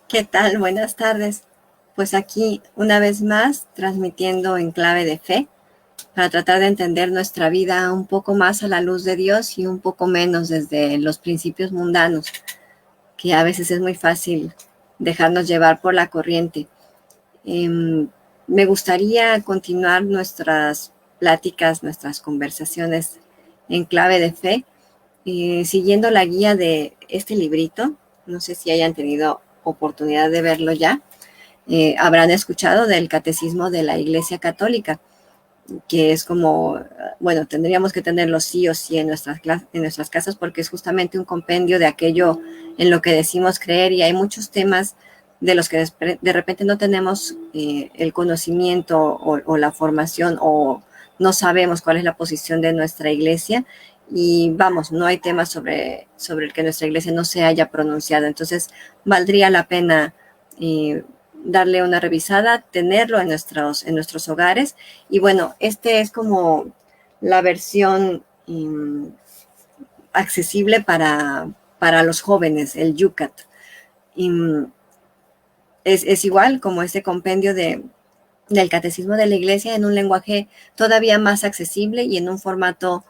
¿Qué tal? Buenas tardes. Pues aquí, una vez más, transmitiendo en clave de fe para tratar de entender nuestra vida un poco más a la luz de Dios y un poco menos desde los principios mundanos, que a veces es muy fácil dejarnos llevar por la corriente. Me gustaría continuar nuestras pláticas, nuestras conversaciones en clave de fe, siguiendo la guía de este librito. No sé si hayan tenido oportunidad de verlo ya. Habrán escuchado del Catecismo de la Iglesia Católica, que es como, bueno, tendríamos que tenerlo sí o sí en nuestras casas porque es justamente un compendio de aquello en lo que decimos creer, y hay muchos temas de los que de repente no tenemos el conocimiento o la formación, o no sabemos cuál es la posición de nuestra iglesia, y vamos, no hay temas sobre el que nuestra iglesia no se haya pronunciado. Entonces valdría la pena darle una revisada, tenerlo en nuestros hogares. Y bueno, este es como la versión accesible para los jóvenes, el Yucat. Y, es igual como este compendio del Catecismo de la Iglesia, en un lenguaje todavía más accesible y en un formato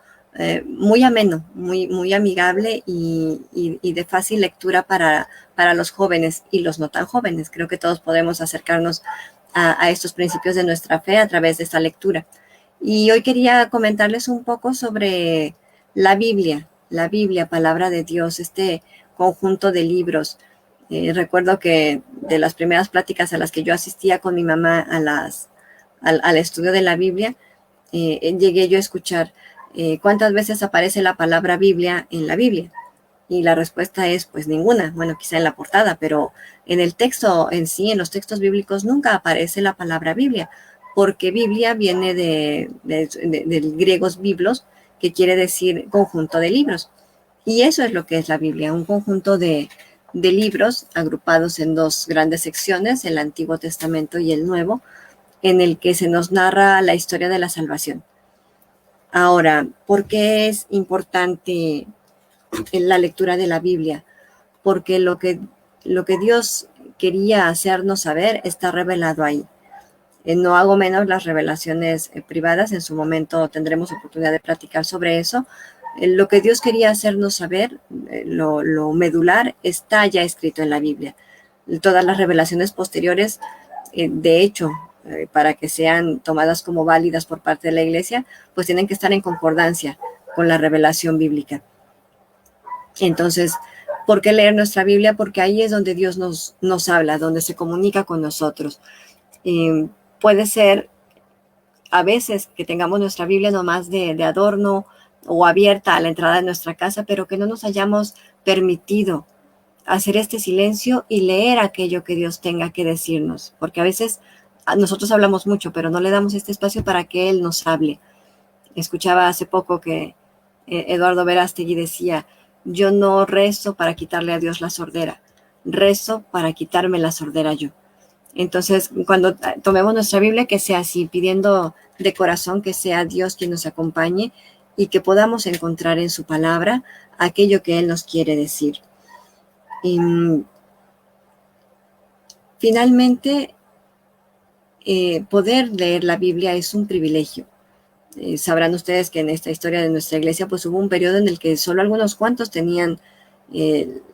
muy ameno, muy amigable y de fácil lectura para los jóvenes y los no tan jóvenes. Creo que todos podemos acercarnos a estos principios de nuestra fe a través de esta lectura. Y hoy quería comentarles un poco sobre la Biblia, palabra de Dios, este conjunto de libros. Recuerdo que de las primeras pláticas a las que yo asistía con mi mamá al estudio de la Biblia, llegué yo a escuchar cuántas veces aparece la palabra Biblia en la Biblia. Y la respuesta es, pues ninguna. Bueno, quizá en la portada, pero en el texto en sí, en los textos bíblicos, nunca aparece la palabra Biblia, porque Biblia viene del griego biblos, que quiere decir conjunto de libros. Y eso es lo que es la Biblia, un conjunto de libros agrupados en dos grandes secciones, el Antiguo Testamento y el Nuevo, en el que se nos narra la historia de la salvación. Ahora, ¿por qué es importante en la lectura de la Biblia? Porque lo que Dios quería hacernos saber está revelado ahí. No hago menos las revelaciones privadas, en su momento tendremos oportunidad de platicar sobre eso. Lo que Dios quería hacernos saber, lo medular, está ya escrito en la Biblia. Todas las revelaciones posteriores, de hecho, para que sean tomadas como válidas por parte de la Iglesia, pues tienen que estar en concordancia con la revelación bíblica. Entonces, ¿por qué leer nuestra Biblia? Porque ahí es donde Dios nos habla, donde se comunica con nosotros. Puede ser a veces que tengamos nuestra Biblia nomás de adorno o abierta a la entrada de nuestra casa, pero que no nos hayamos permitido hacer este silencio y leer aquello que Dios tenga que decirnos, porque a veces nosotros hablamos mucho, pero no le damos este espacio para que Él nos hable. Escuchaba hace poco que Eduardo Verástegui decía: yo no rezo para quitarle a Dios la sordera, rezo para quitarme la sordera yo. Entonces, cuando tomemos nuestra Biblia, que sea así, pidiendo de corazón que sea Dios quien nos acompañe y que podamos encontrar en su palabra aquello que Él nos quiere decir. Y, finalmente, poder leer la Biblia es un privilegio. Sabrán ustedes que en esta historia de nuestra iglesia pues hubo un periodo en el que solo algunos cuantos tenían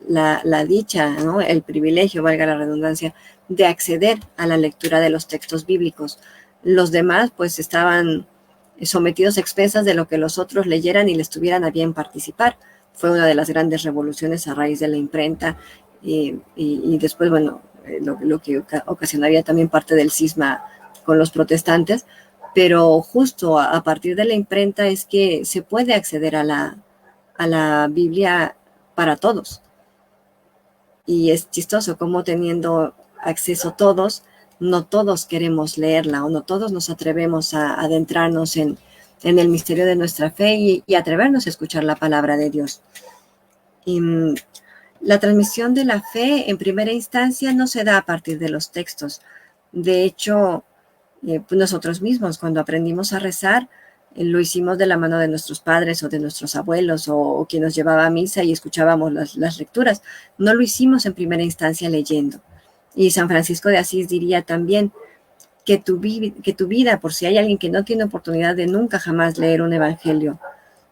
la dicha, ¿no? El privilegio, valga la redundancia, de acceder a la lectura de los textos bíblicos. Los demás pues estaban sometidos a expensas de lo que los otros leyeran y les tuvieran a bien participar. Fue una de las grandes revoluciones a raíz de la imprenta, y después, bueno, lo que ocasionaría también parte del cisma con los protestantes. Pero justo a partir de la imprenta es que se puede acceder a la Biblia para todos. Y es chistoso cómo, teniendo acceso todos, no todos queremos leerla, o no todos nos atrevemos a adentrarnos en el misterio de nuestra fe y atrevernos a escuchar la palabra de Dios. Y la transmisión de la fe en primera instancia no se da a partir de los textos. De hecho, pues nosotros mismos, cuando aprendimos a rezar, lo hicimos de la mano de nuestros padres o de nuestros abuelos, o quien nos llevaba a misa y escuchábamos las lecturas. No lo hicimos en primera instancia leyendo. Y San Francisco de Asís diría también que tu vida, por si hay alguien que no tiene oportunidad de nunca jamás leer un evangelio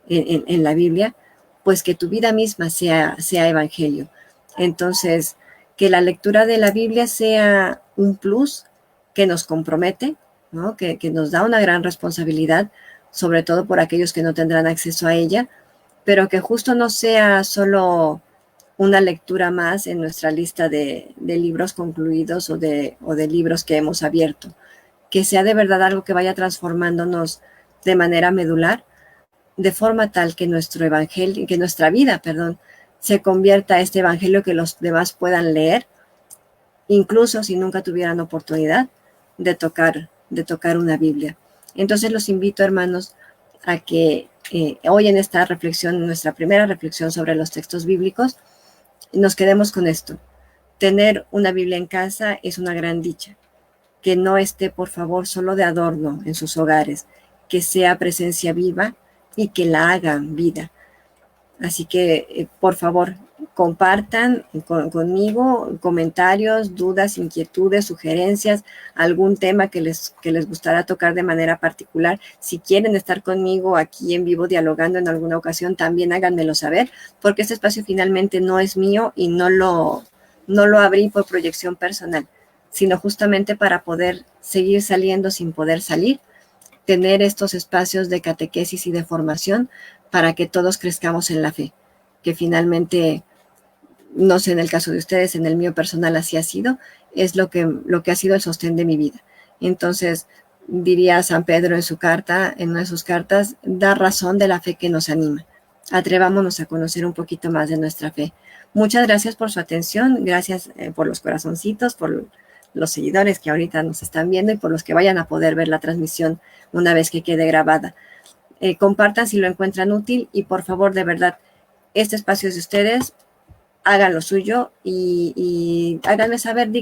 en la Biblia, pues que tu vida misma sea evangelio. Entonces, que la lectura de la Biblia sea un plus que nos compromete, ¿no? Que nos da una gran responsabilidad, sobre todo por aquellos que no tendrán acceso a ella, pero que justo no sea solo una lectura más en nuestra lista de libros concluidos o de libros que hemos abierto, que sea de verdad algo que vaya transformándonos de manera medular, de forma tal que nuestro evangelio, que nuestra vida, perdón, se convierta a este evangelio que los demás puedan leer, incluso si nunca tuvieran oportunidad de tocar una Biblia. Entonces los invito, hermanos, a que hoy en esta reflexión, nuestra primera reflexión sobre los textos bíblicos, nos quedemos con esto. Tener una Biblia en casa es una gran dicha. Que no esté, por favor, solo de adorno en sus hogares, que sea presencia viva y que la hagan vida. Así que, por favor, compartan conmigo comentarios, dudas, inquietudes, sugerencias, algún tema que les gustará tocar de manera particular. Si quieren estar conmigo aquí en vivo dialogando en alguna ocasión, también háganmelo saber, porque este espacio finalmente no es mío y no lo abrí por proyección personal, sino justamente para poder seguir saliendo sin poder salir, tener estos espacios de catequesis y de formación para que todos crezcamos en la fe, que finalmente, no sé en el caso de ustedes, en el mío personal así ha sido, es lo que ha sido el sostén de mi vida. Entonces, diría San Pedro en su carta, en una de sus cartas, da razón de la fe que nos anima. Atrevámonos a conocer un poquito más de nuestra fe. Muchas gracias por su atención, gracias por los corazoncitos, por los seguidores que ahorita nos están viendo y por los que vayan a poder ver la transmisión una vez que quede grabada. Compartan si lo encuentran útil y por favor, de verdad, este espacio es de ustedes, hagan lo suyo y háganme saber, digan